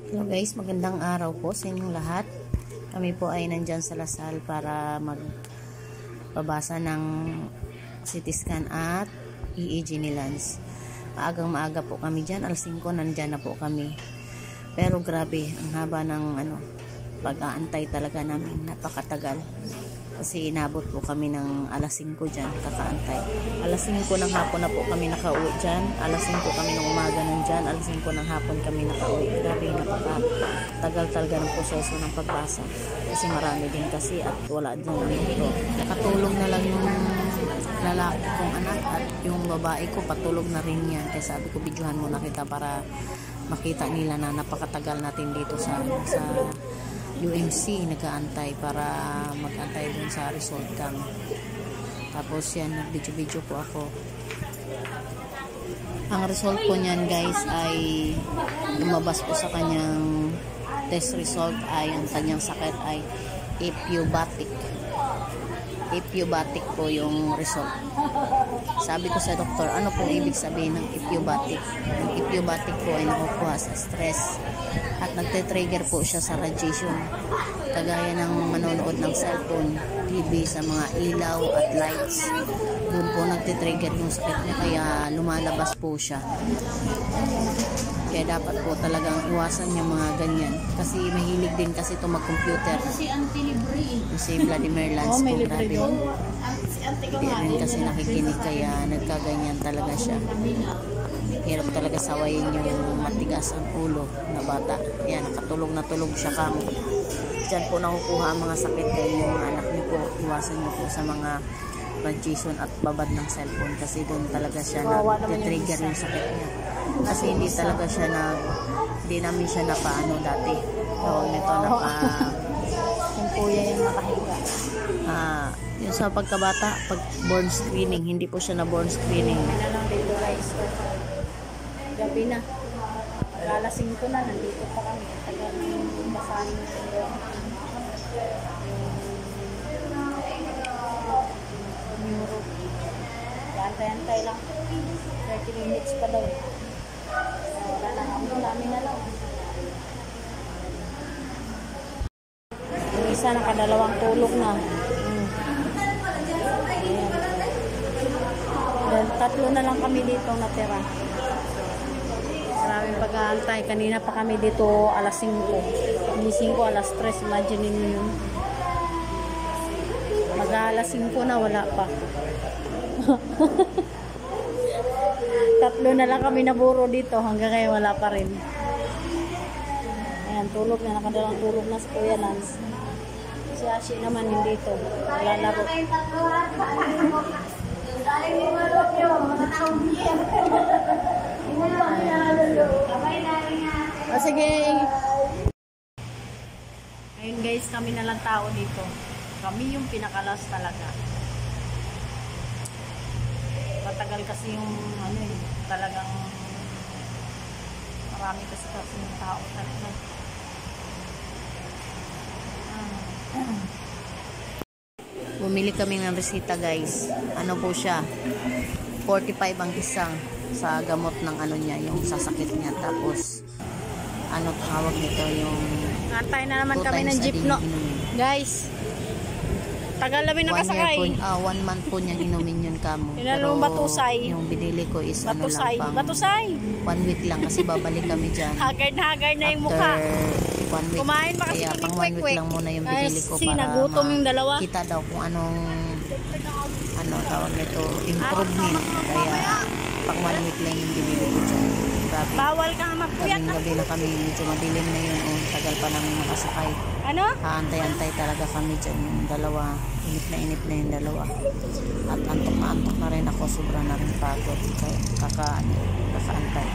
Hello guys, magandang araw po sa inyong lahat. Kami po ay nandyan sa Lasal para magpabasa ng CT scan at EEG ni Lance. Maagang-maaga po kami dyan, alas 5 nandyan na po kami. Pero grabe, ang haba ng pag-aantay talaga namin, napakatagal. Kasi inabot po kami ng alas 5 dyan, kakaantay. Alas 5 ng hapon na po kami nakauwi dyan. Alas 5 kami ng umaga nandyan. Alas 5 ng hapon kami nakauwi. Grabe, napakatagal talaga ng proseso ng pagbasa. Kasi marami din kasi at wala din ang ito. Nakatulog na lang yung lalaki kong anak at yung babae ko patulog na rin yan. Kaya sabi ko, videohan mo na kita para makita nila na napakatagal natin dito sa UMC, nag-aantay para mag-antay dun sa result cam. Tapos yan, nag-video po ako. Ang result po niyan guys ay lumabas po sa kanyang test result ay ang kanyang sakit ay epiubatic. Epiubatic po yung result. Sabi ko sa doktor, ano po ibig sabihin ng epiubatic? Ang epiubatic po ay nakukuha sa stress at nagte-trigger po siya sa radiation. Kagaya ng manonood ng cellphone, TV, sa mga ilaw at lights. Doon po nagte-trigger yung sakit niya kaya lumalabas po siya. Kaya dapat po talagang iwasan yung mga ganyan. Kasi mahilig din kasi ito mag-computer. Si Vladimir Lance po, grabe. Hindi rin kasi nakikinig kaya nagkaganyan talaga siya. Hirap talaga sawayin yung matigas ang ulo na bata. Yan, nakatulog na tulog siya kamo. Diyan po nakukuha ang mga sakit kaya yung mga anak niyo po, iwasan niyo po sa mga radiation at babad ng cellphone kasi doon talaga siya na-trigger yung sakit niya. Kasi hindi talaga siya hindi namin siya napaano dati. Tawag nito yung kuya yung nakahiga. Yung sa pagkabata, pag born screening, hindi po siya na born screening. Ano lang dito guys. Gabi na. Alas 5 na, nandito pa kami. Tagal ng basahin nito. Neuro. Antay-antay lang. 30 minutes pa daw. Wala na kami. Dami na lang. Yung isa nakadalawang tulog na. Then, 3 na lang kami dito natira. Maraming pag-aantay. Kanina pa kami dito alas 5. Gising ko alas 3. Imagine niyo yun. Mag-alas 5 na wala pa. 3 na lang kami naburo dito. Hanggang ngayon wala pa rin. Ayan, tulog na. Nakadalang tulog na si Kuya Lance. Si Ashi naman hindi dito. Lalaro. Sige. Ayun guys, kami na lang tao dito. Kami yung pinakalas talaga. Matagal kasi yung talagang marami kasi yung tao talaga. Bumili kami ng resita guys. Ano po siya? 45 ang isang sa gamot ng niya, yung sasakit niya. Tapos tawag nito yung antay na naman kami ng jeep no. Guys. Tagal namin nakasakay. 1 month po niya inumin yun kamo. Pero batusay. Yung binili ko is batusay. Lang pang batusay. 1 week lang kasi babalik kami dyan. Haggard na haggard na yung mukha. 1 week. Kumain pa kasi kaya pang 1 week lang muna yung binili ko para nagutom yung dalawa. Kita daw kung anong tawag nito, improvement. Kaya pang 1 week lang yung binili ko dyan. Grabe. Bawal ka nga magpuyat. Gabi na kami, medyo madilim na yun. Tagal pa namin makasakay. Ano? Antay-antay talaga kami dyan. Yung dalawa, inip na yung dalawa. At antok na rin ako. Sobra na rin pagod. Kakaantay.